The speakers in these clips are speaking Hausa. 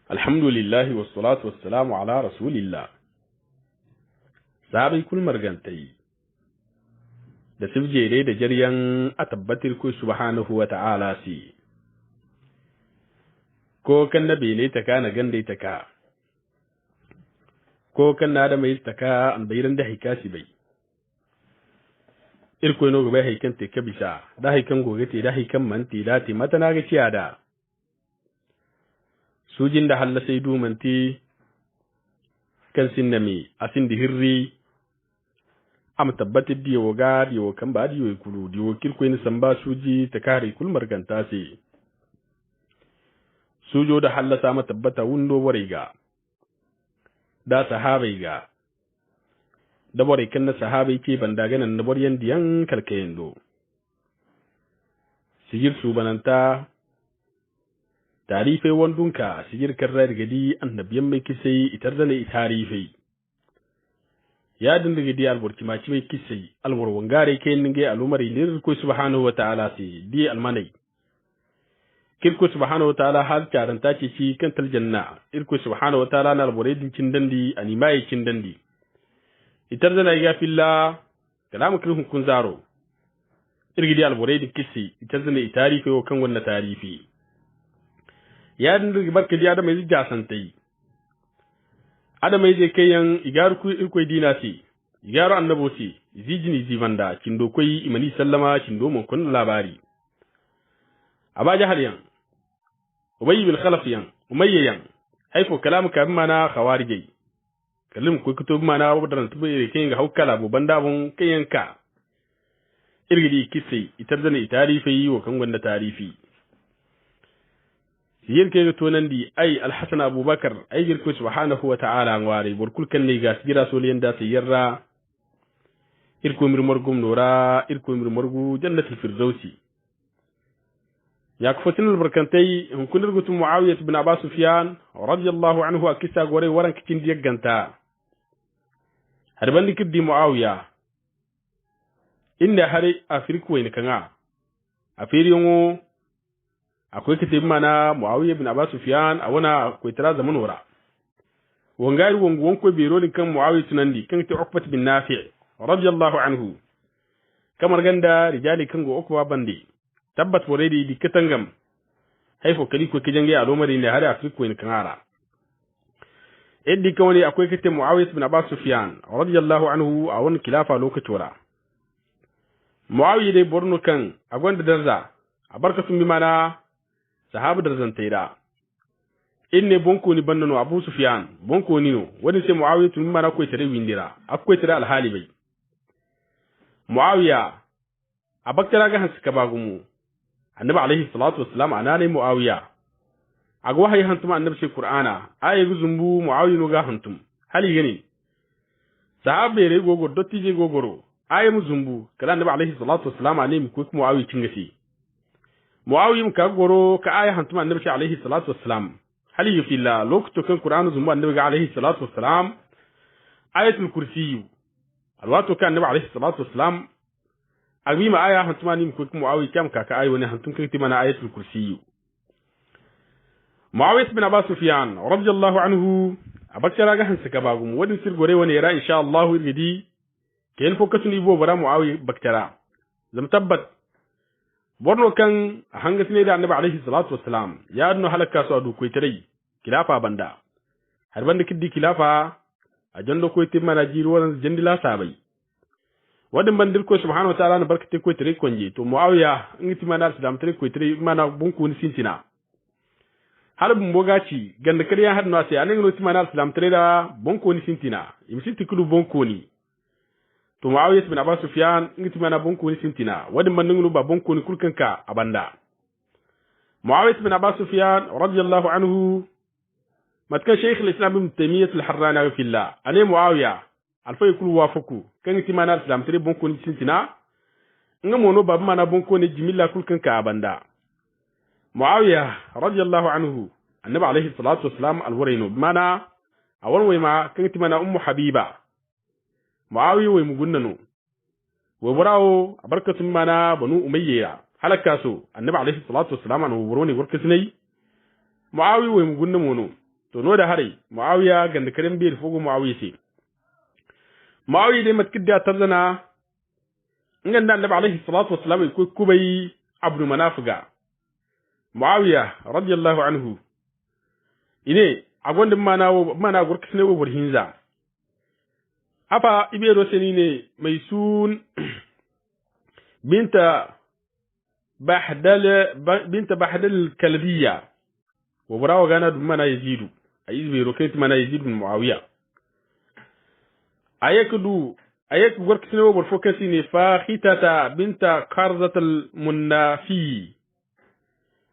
Alhamdulillahi wassalatu wassalamu ala rasulillah. Sabai kul margantai da sifjere da jaryan a tabbatar ku subhanahu wa ta'ala si ko kan na bele ta ka na ganda ta ka ko kan na da mai ta ka an bayiran da hikasi bai irko no bai haikan te kabisa da haikan goge te da haikan manti da te mata na ga ciya da sujin da halla sai dumanti kan sinnami asin di hirri am tabbati diyo ga diyo kan ba diyo kulu diyo kirko ni samba suji ta kare kul marganta sai sujo da halla sama tabbata wundo wariga da sahabai ga da bore kan na sahabai ke banda ganan na boryan diyan kalkayen do sigir su bananta tarifai wandunka sigir karra daga di annabiyan mai kisai itar da ne tarifai ya din daga di alburki maci mai kisai alwar wangare kai ninge alumari lir ko subhanahu wa ta'ala si di almanai kirko subhanahu wa ta'ala hal taranta ce shi kan taljanna irko subhanahu wa ta'ala na alburai din cin dandi animai cin dandi itar da na ga filla kalamu kirhun kun zaro irgidi alburai din kisai itar da ne tarifai wa kan wannan tarifi ya dinga barka di adama yi jasantai adama yi kayan igaru ku irkoi dina si igaru annabo si zijini zivanda kindo koi imani sallama kindo mon kun labari abaja haliyan ubay bil khalaf yan umayyan haifo kalamu ka mana khawarijai kalim ku kutub mana wadaran tubu kayan ga haukala bu bandabun kayan ka irgidi kisse itar da ne tarifi wa kan gwanda tarifi yin ke to nan di ai alhasan abubakar ai girko subhanahu wa ta'ala ngware burkul kan ne gas gira so liyan da sayarra irko mir morgum nora irko mir morgu jannatul firdausi ya kufatin albarkantai hun kunir gutu muawiyah ibn abbas sufyan radiyallahu anhu akisa gore waran kicin digganta harban dikdi muawiya inda hare afriko ne kanga afiriyo akwai kitabi mana Muawiya ibn Abbas Sufyan a wana akwai tara zaman wara wangari wanguwan ko biro din kan Muawiya tunandi kan ta Uqbat bin Nafi' radiyallahu anhu kamar ganda rijali kan go Uqba bandi tabbat waredi di katangam haifo kali ko kijange a lomari ne har Afrika ne kan ara eddi kan wani akwai kitabi Muawiya ibn Abbas Sufyan radiyallahu anhu a wani khilafa lokaci wara Muawiya dai borno kan a gwanda darza a barkatun bi mana sahabu da zantaira inne bonko ni bannano Abu Sufyan bonko ni no wani sai Muawiya tun mana ko tare windira akwai tare alhali bai Muawiya abaktara ga hanska bagumu annabi alaihi salatu wassalam anane Muawiya agwa hay hantum annabi sai Qur'ana ayi zumbu Muawiya no ga hantum hali gani sahabe re gogo dotti je gogoro ayi zumbu kala annabi alaihi salatu wassalam anane ko Muawiya cingasi Muawiyim ka goro ka aya hantuma annabi alaihi salatu wassalam hali yufilla lokto kan qur'anu zumba annabi alaihi salatu wassalam ayatul kursi alwato kan annabi alaihi salatu wassalam agima aya hantuma ni ko Muawiy kam ka ayi wani hantun kan timana ayatul kursi Muawiy ibn Abbas Sufyan radiyallahu anhu abakara ga hansa ka bagum wadin sir gore wani ra insha Allah irgidi ken fokatun ibo bara Muawiy baktara zam tabbat borno kan hanga tine da annabi alaihi salatu wassalam ya adno halaka su adu koy tare kilafa banda har banda kiddi kilafa a jando koy timana jiru wannan jandila sabai wadin bandir ko subhanahu wa ta'ala na barkate koy tare konje to Muawiya ngiti mana islam tare koy tare mana bunku ni sintina har bun bogaci ganda kariya har no sai anan no timana islam tare da bunku ni sintina imsinti kulu bunku ni to Muawiya ibn Abbas Sufyan ngiti mana bonko ni sintina wadin mandungu ba bonko ni kulkanka abanda Muawiya ibn Abbas Sufyan radiyallahu anhu matka Sheikh al-Islam Ibn Taymiyyah al-Harrani fillah ane Muawiya alfa yakulu wafaku kan ngiti mana islam tare bonko ni sintina ngamono ba mana bonko ni jimilla kulkanka abanda Muawiya radiyallahu anhu annabi alayhi salatu wassalam alwarayno mana awarway ma kan ngiti mana ummu Habiba Muawiya wai mugunnano wai burawo abarkatun mana banu umayya halaka so annabi alaihi salatu wassalam an wuro ne warka sunai Muawiya wai mugunna mono to no da hare muawiya ganda karim bir fogo muawiya ce muawiya dai matkidda tarzana inganda annabi alaihi salatu wassalam ko kubai abdu manafiga muawiya radiyallahu anhu ine agondin mana gurkisne wo burhinza afa ibero seni ne mai sun binta bahdal kalbiya wa burawa gana dum mana yazidu ayi ibero kaiti mana yazidu muawiya ayek gurkisne wo bur fokasi ne fakhitata binta qarzatul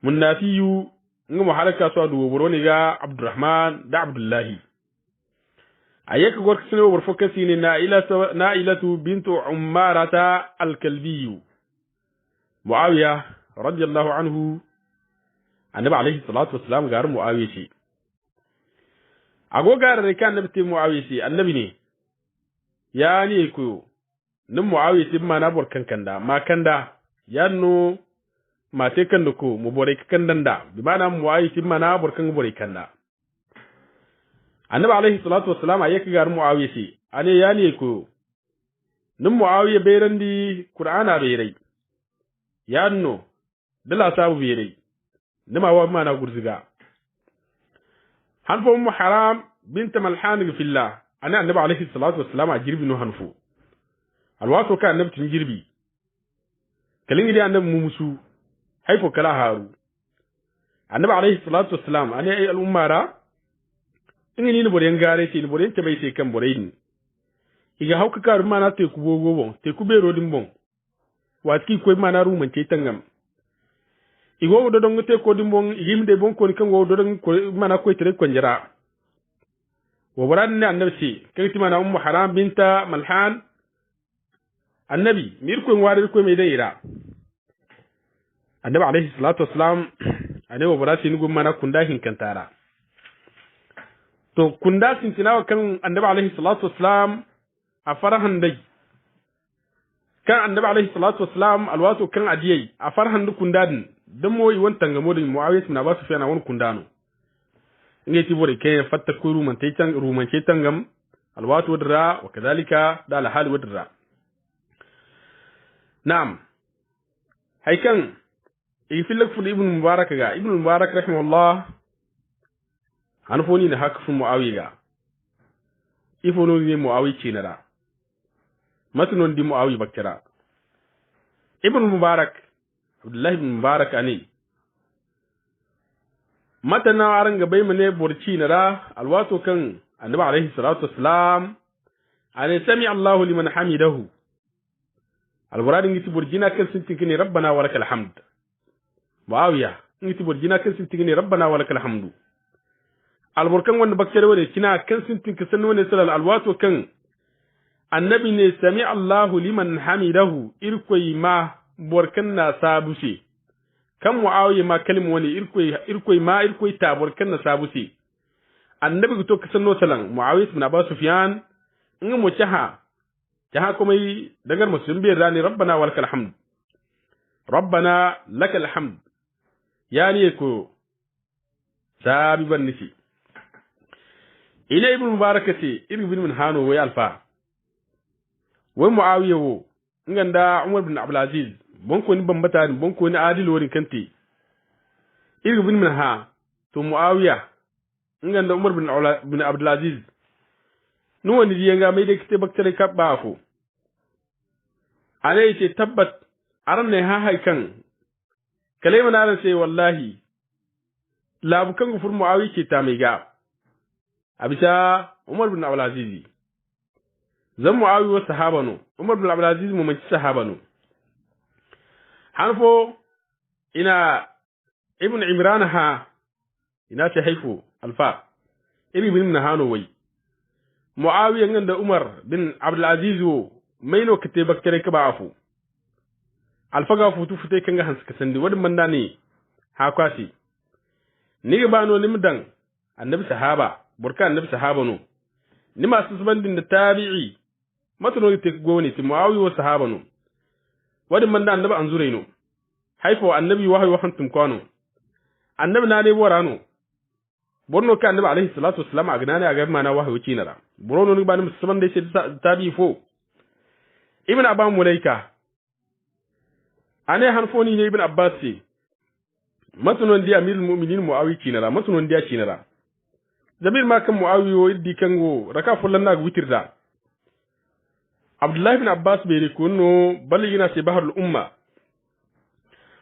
munnafiyu ngam halaka so adu buroni ga abdurrahman da abdullahi ayek gurkisne wo bur fokasi ne nailatu bintu ummarata alkalbiyu muawiya radiyallahu anhu annabi alayhi salatu wassalam gar muawiya shi agogar re kan nabi muawiya shi annabi ne ya ne ko nin muawiya shi ma na burkan kanda ma kanda yanno ma te kanda ko mu bore kandan da bi mana muawiya shi ma na burkan bore kanda annabi alayhi salatu wassalam ayyaka gar muawiya shi ane ya ne ko nin muawiya bayrandi qur'ana bayrai yanno bila sabu bayrai nima wa mana gurziga hanfo mu haram bint malhan fillah ana annabi alayhi salatu wassalam a girbi no hanfo alwato ka annabi tin girbi kalin da annabi musu haifo kala haru annabi alayhi salatu wassalam ana ay al-ummara ingini ni boren gare ti ni boren te bai te kan boren iga hauka karu mana te ku gogo te ku be rodin bon wati ko mana ru man te tangam igo do don te ko dimbon yimde bon ko kan go do don ko mana ko tere ko njara wa waran ne annabi kai mana ummu haram binta malhan annabi mir ko ngwari ko me deira annabi alayhi salatu wassalam ane wa barati ni gum mana kunda hin kantara to kunda sin tinawa kan annabi alayhi salatu wassalam a farahan dai kan annabi alayhi salatu wassalam alwato kan adiyai a farhan du kundadin dan moyi won tangamo da muawiyah ibn abbas fi ana won kundano ngai ti bore ke fatta ko ruman ce tangam alwato dra wa kadhalika da alhal wadra na'am haikan ifilak fu ibn mubarak ga ibn mubarak rahimahullah hanfoni ne hakfu muawiya ifono ne muawiya ce nara matunon di muawiya bakira ibn mubarak abdullahi ibn mubarak ani matana aran ga bai mane burci nara alwato kan annabi alaihi salatu wassalam ani sami Allahu liman hamidahu alburadin giti burjina kan sintin rabbana walakal hamd muawiya ngiti burjina kan sintin rabbana walakal hamdu alburkan wanda bakare wani kina kan sintin ka san wani salal alwato kan annabi ne sami Allahu liman hamidahu irkoi ma burkan na sabuse kan muawiya ma kalmu wani irkoi ta burkan na sabuse annabi to ka san no salan muawiya ibn abbas sufyan in mu jaha kuma dagar musulmi bai rani rabbana walakal hamd rabbana lakal hamd yani ko sabi ban nisi ila ibn mubarakati ibn min hano way alfa way muawiya wo nganda umar bin abdul aziz bonko ni bambata ni bonko ni adil woni kanti ibn min ha to muawiya nganda umar bin abdul aziz nu woni yanga mai de kite baktare kabba ko ale ce tabbat aran ne ha haikan kalema na sai wallahi labukan gufur muawiya ke ta mai ga abisa umar bin abdul aziz zan muawiya sahabano umar bin abdul aziz mu manci sahabano hanfo ina ibn imran ha ina ta haifu alfa ibn hano wai muawiya nganda umar bin abdul aziz wo maino kite bakkare ka ba afu alfaga futu fute kanga hans ka sandi wadin manda ne ha kwasi ni ba no limdan annabi sahaba burka annabi sahaba no ni masu subandin da tabi'i matuno te goni ti muawiya wa sahaba no wadin manda annabi anzure no haifo annabi wahyi wa hantum kwano annabi na ne borano borno ka annabi alaihi salatu wassalam a gnana a ga mana wahayi cinara borono ni bani musamman dai sai tabi fo ibn abban mulaika ane hanfoni ne ibn abbas ce matunon di amirul mu'minin muawi cinara matunon di cinara jamil ma kan muawi o iddi kango raka fullan na witirda abdullahi ibn abbas bai rikono bali yana ce baharul umma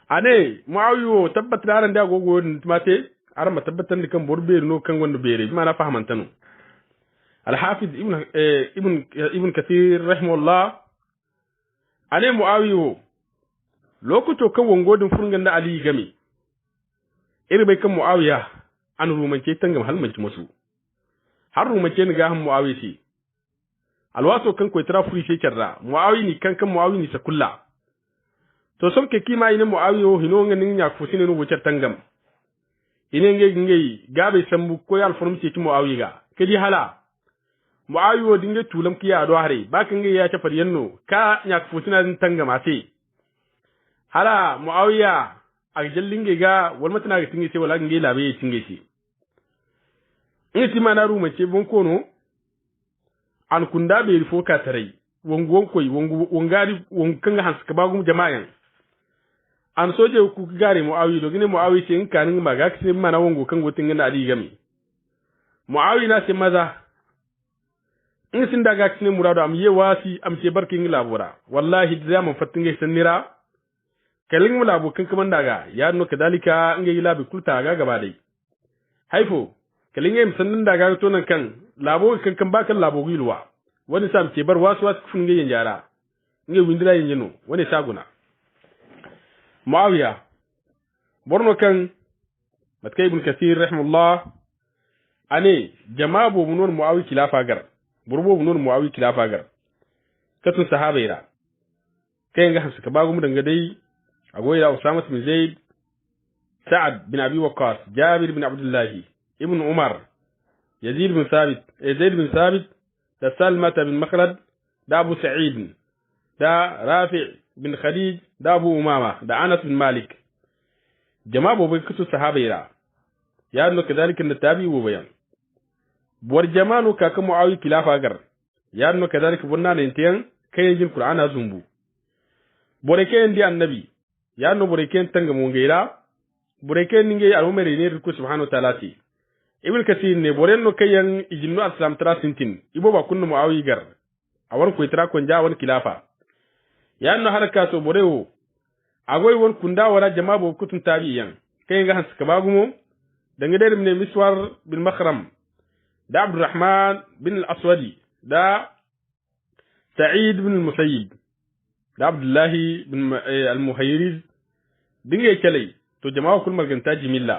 ane muawi o tabbata ran da gogo mate aran ma tabbatan kan borbe no kan wanda bere ma na fahimantano al-hafiz ibn kathir rahimahullah ane muawiyo lokuto kan wongodin furgan da ali game iri bai kan muawiya an rumance tangam halmanci musu har rumance ni ga han muawiya shi alwaso kan ko tara furi shekarra muawiya ni kan muawiya ni sakulla to son ke kima ina muawiyo hino nganin ya fusine no wucar tangam ine ngey gabe sambu ko yal forum ci muawiya kedi hala muawiyo dinga tulam kiya do hare baka ngey ya tafar yanno ka nya fusina din tangama sai hala muawiya a jallinge ga wal matana ga tinge sai wala ngey labe tinge shi in mana ruma ce bon kono an kunda be rifo ka tarai wongon koy wongari wonkan hanska bagum jama'an an soje ku gare muawiya do gine muawiya ce in kanin maga kise mana wongo kan gotin gana ali game muawiya na ce maza in sin daga kine murado am ye wasi am ce barkin labura wallahi da zaman fatin ga sanira kalin mu labu kan kaman daga ya no kadalika in ga labi kulta ga gaba dai haifo kalin ga sannin daga to nan kan labo kan bakan labo gilwa wani sam ce bar wasu kun ga yin jara in ga windira yin yino wani saguna muawiya borno kan matkay ibn kathir rahimahullah ane jama'a bo munun muawiya khilafa gar burbo bunun muawiya khilafa gar katun sahabaira kai ga hasu ka bagu mu danga dai agoya usama bin zaid sa'ad bin abi waqqas jabir bin abdullah ibn umar yazid bin sabit zaid bin sabit da salma bin makhlad da abu sa'id da rafi' bin khadij da abu umama da anas bin malik jama'a bo bai kutu sahabaira ya no kadalika na tabi'u bayan bor jama'u ka ka muawi khilafa gar ya no kadalika bunna ne tiyan kayen jin qur'ana zumbu bore kayen di annabi ya no bore kayen tanga mo ngeira bore kayen ninge alumere ne ko subhanahu wa ta'ala ti ibn kasir ne bore no kayen ijinnu aslam trasintin ibo ba kunnu muawi gar awar ko itra kon ja won khilafa ya no haraka so borewo agoy won kunda wala jama'a bo kutun tabiyan kayen ga hanska bagumo danga der ne miswar bil makhram da abdurrahman bin al-aswadi da sa'id bin al-musayyib da abdullah bin al-muhayriz dinga kelai to jama'a kul maganta jimilla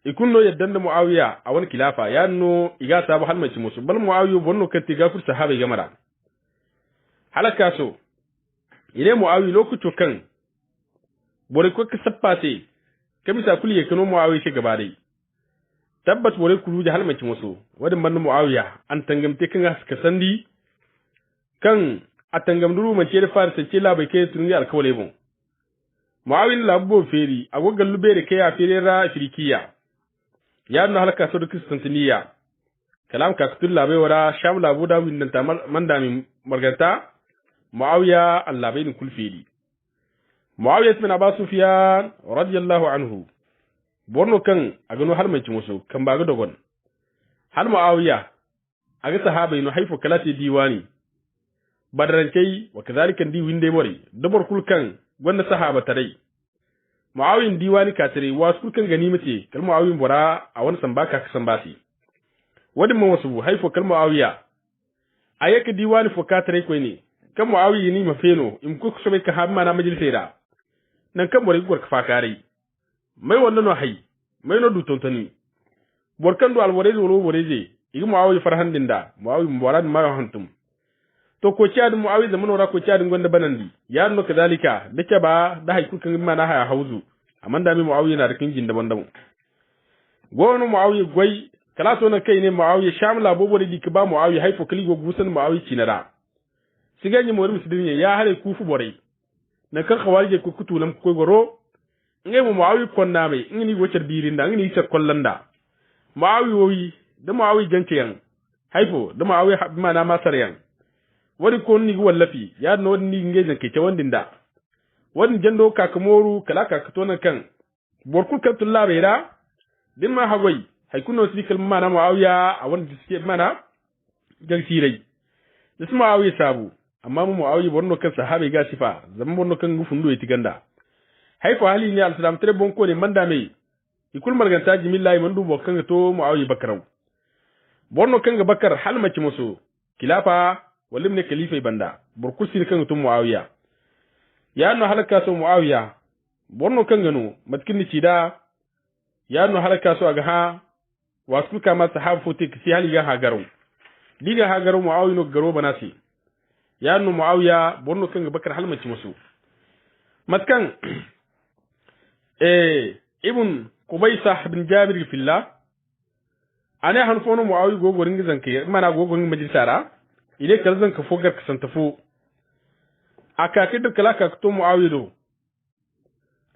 ikunno yaddan da muawiya a wani khilafa ya no iga sabu halmaci musu bal muawiya bonno katti gafur sahaba gamara halaka so ile muawiya lokuto kan bore ko kasappate kamisa kulli yakano muawiya shi gaba dai tabbat bore kulu da halmaci musu wadin bannu muawiya an tangamte kan suka sandi kan a tangamduru mace da farsa ce labai kai tunni alkawale bon muawiya labbo feri agogal lubere kai a ferera afirikiya ya no halaka so da kristantiniya kalam ka kutul labai wara sham labu da windan ta mandami marganta muawiya allabain kulfeli muawiya ibn abu sufyan radiyallahu anhu borno kan agano har mai musu kan baga dogon har muawiya aga sahabai no haifu kalati diwani badarancai wa kazalika di winde mori dabar kulkan gwanda sahaba tarai muawiyin diwani katare wasu kulkan ganimate kal muawiyin bora a wani sambaka ka sambasi wadin mun wasu haifu kal muawiya ayaka diwani fo katare ko ne kan muawiyi ni mafeno in ku so be ka hamma na majlisira nan kan bori gor ka fakare mai wannan no hay mai no du tontani borkan do alwore do boreje igi muawiyi farhan dinda muawiyi mubarad ma hantum to ko ciad muawiyi zaman wara ko ciad gonda banandi ya no kadalika dake ba da hay kukan ma na haya hauzu amanda mi muawiyi na da kinjin daban daban gono muawiyi goy kala to na kai ne muawiyi shamla bobo di ka ba muawiyi hay fo kali go gusan muawiyi cinara siganyi mo rumus dinye ya hare kufu bore na kan khawarije ku kutulam ko goro ngai mo muawiyi konna mai ngini wocer birinda ngini cer kollanda muawi wowi da muawi ganke yan haifo da muawi mana masar yan wani ko ni wallafi ya no ni ngejen ke ce wandin da wani jando kakamoru kala kakatona kan borkul kan tulla beira din ma hagoi haikuno si kalma mana muawiya a wanda suke mana gan sirai da su muawiya sabu amma mu muawiya borno kan sahabe ga sifa zaman borno kan gufundo yiti ganda haifa hali ne al-salam tare bonko ne manda mai ikul marganta jimillahi mandu bo kan to muawiya bakarau borno kan ga bakar halmaci musu kilafa walim ne khalifa banda burkusi kan to muawiya ya no halaka so muawiya borno kan gano matkin ni cida ya no halaka so aga ha wasu kama sahabu te kisi hali ga hagaru diga hagaru muawiya no garo banasi ya no muawiya borno kan ga bakar halmaci musu matkan ibn Qubaysa ibn Jabir fillah ana hanfono muawiya gogorin gizan ke mana gogorin majlisara ile kalzan ka fogar ka santafo aka kidir kala ka to muawiya do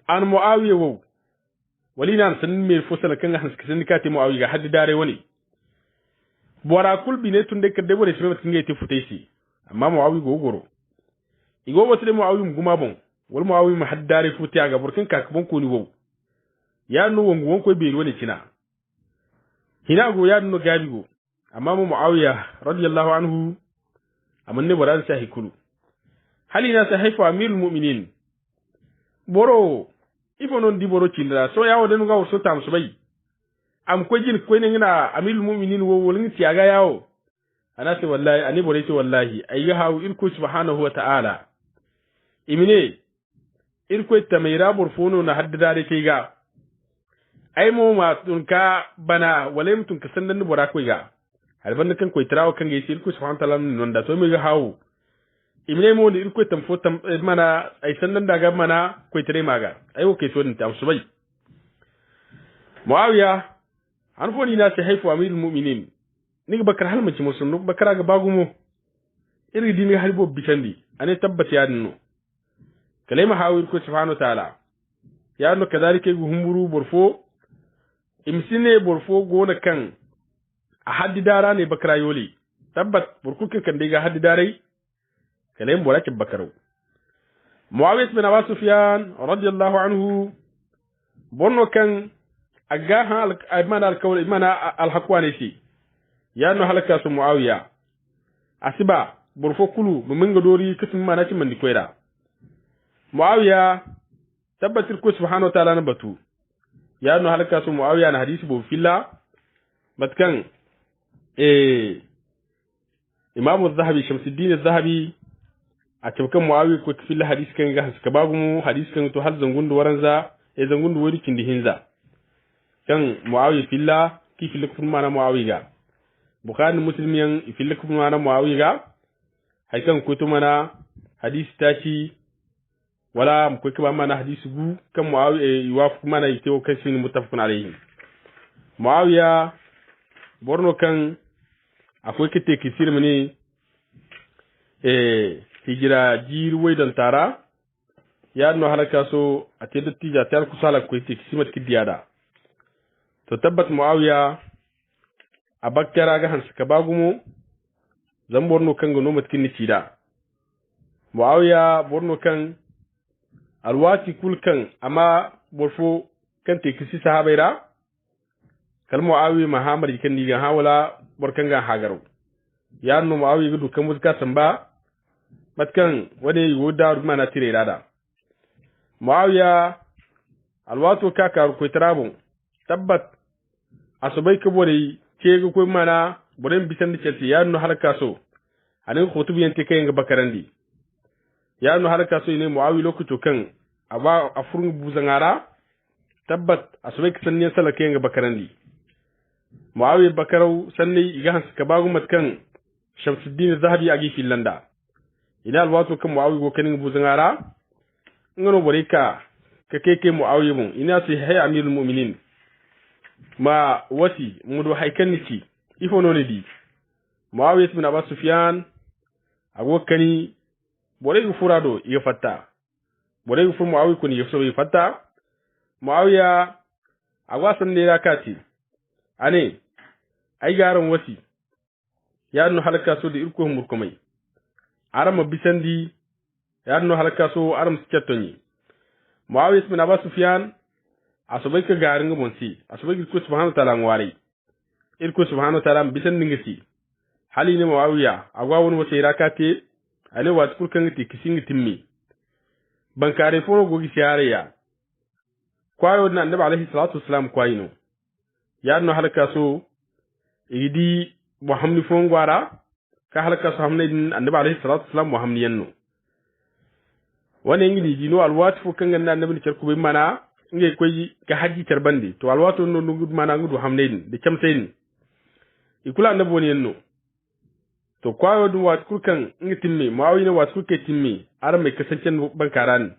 an muawiya wo walina san me fosala kan hans kisan ka te muawiya ga haddi dare wani bora kul bine tun de kadde bore sebe tinge te futesi amma muawiya gogoro igo wotle muawiya guma bon wal muawiya ma haddi dare futi aga burkin ka bon ko ni wo ya no wongo wonko be wani kina hina go ya no gabi go amma mu muawiya radiyallahu anhu amanne boran sa hikulu halina sa haifa amirul mu'minin boro ifo non di boro kindra so yawo den ga so tam so bai am ko jin ko ne ngina amirul mu'minin wo wolin tiaga yawo anase wallahi ani bore ce wallahi ayga hawo irko subhanahu wa ta'ala imine irko tamaira burfono na haddada da kai ga ai mo ma tun ka bana walem tun ka sandan ni bora ko ga halban kan ko tirawo kan ga irko subhanahu wa ta'ala non da to mi ga hawo imne mo ni irko tamfo tam mana ai sannan daga mana ko tire maga ai o ke so ni tam subai muawiya an fo ni na sai haifu amirul mu'minin ni bakar hal mace musulmi bakara ga bagumo iri dini halbo bitandi ane tabbata ya dinno kalema hawir ko subhanahu ta'ala ya no kadalike gu humburu borfo imsine borfo gona kan a haddi dara ne bakara yoli tabbat burkukin kan diga haddi darai kalem borake bakaro muawiyah bin abi sufyan radiyallahu anhu bonno kan aga hal ayman al-qawl imana al-haqwani shi ya no halaka su muawiya asiba burfo kulu mun ga dori kitin mana ci mandi koira muawiya tabbatir ko subhanahu wa ta'ala na batu ya no halaka su muawiya na hadisi bo filla matkan imam az-zahabi shamsuddin az-zahabi a cikin muawiya ko filla hadisi kan ga haska babu mu hadisi kan to har zangundu waranza zangundu wori kindi hinza kan muawiya filla ki filla kun mana muawiya bukhari muslim yan filla kun mana muawiya haikan kutu mana hadisi tashi wala mu kuka mana hadisi gu kan muawiya yuwafu mana yake kan shi muttafaqun alayhi muawiya borno kan akwai kite kisir mene hijira jirwai dan tara ya no halaka so a te dattija tar kusala ko te kisimat kidiyada to tabbat muawiya abakkara ga hansa ka bagumo zan borno kan gano matkin ni cida muawiya borno kan alwati kulkan amma borfo kan te kisi sahabaira kal muawiya mahamar kan ni ga hawala borkan ga hagaro ya no muawiya gudu kan muska samba matkan wani yoda mana tire rada muawiya alwato kaka ko tarabun tabbat asubai kabore ke ga ko mana buren bisan da ce ya no harka so anin khutubi yanti kai ga bakarandi ya no harka so ne muawiya lokato kan aba afurun buzangara tabbat asubai kisan ne salake ga bakarandi muawiya bakarau sanni iga hans ka bagu matkan shamsuddin zahabi agi filanda ina alwato kan muawiya go kanin buzangara ngano boreka ka keke muawiya mun ina sai hay amirul mu'minin ma wasi mudo haikan niki ifo no ne di muawiya ibn abi sufyan agokani bore furado ya fatta bore fu muawiya kun ya so ya fatta muawiya agwasan ne rakati ane ai garan wasi ya no halaka so da irko murkumai arama bisandi ya no halaka so aram sketoni Muawiya ibn Abi Sufyan asobai ka garin monsi asobai ko subhanahu wa ta'ala ngwari irko subhanahu wa ta'ala bisan ningati hali ne Muawiya agwa woni wose rakate ale wat kurkan ti kisingi timmi bankare foro gogi siyareya kwayo na annabi alaihi salatu wassalam kwayino ya no halaka so idi muhammad fon gwara ka halaka so hamne din annabi alaihi salatu wassalam muhammad yanno wani ngi di no alwat fu kan ganna annabi cer ko be mana nge koy ka haji cer bandi to alwato no ngud mana ngudu hamne din de camsen ikula annabi woni yanno to kwayo dum wat kurkan ngi timmi Muawiya wat kurke timmi aram mai kasancen bankaran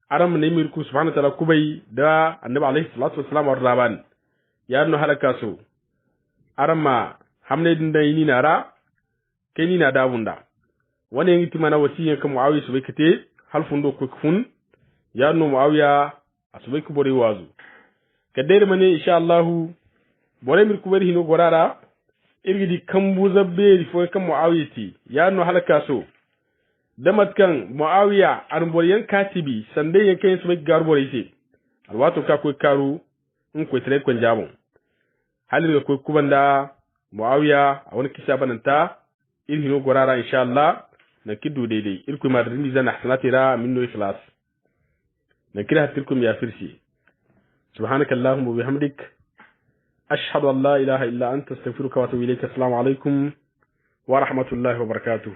aram ne mir ku subhanahu wa ta'ala kubai da annabi alaihi salatu wassalam ar-raban ya no halaka so arama hamne din dai ni nara kai ni na dawunda wani ngi timana wasiyan kan Muawiya su bai kate halfun do ku fun ya no Muawiya asubai ku bore wazu kadai mane insha Allah bore mir ku bari hino gorara irgidi kambu zabbe fo kan Muawiyati ya no halaka so damat kan Muawiya arboriyan katibi sande yake su mai garbore ise alwato ka ko karu in ko tare kon jabon halin ga ko kubanda Muawiya a wani kisa bananta irhino gorara insha Allah na kiddu daidai irku madrini zana hasanatira minno ikhlas na kira hatilkum ya firsi subhanakallahumma wa bihamdik أشهد أن لا إله إلا أنت استغفرك وأتوب إليك السلام عليكم ورحمة الله وبركاته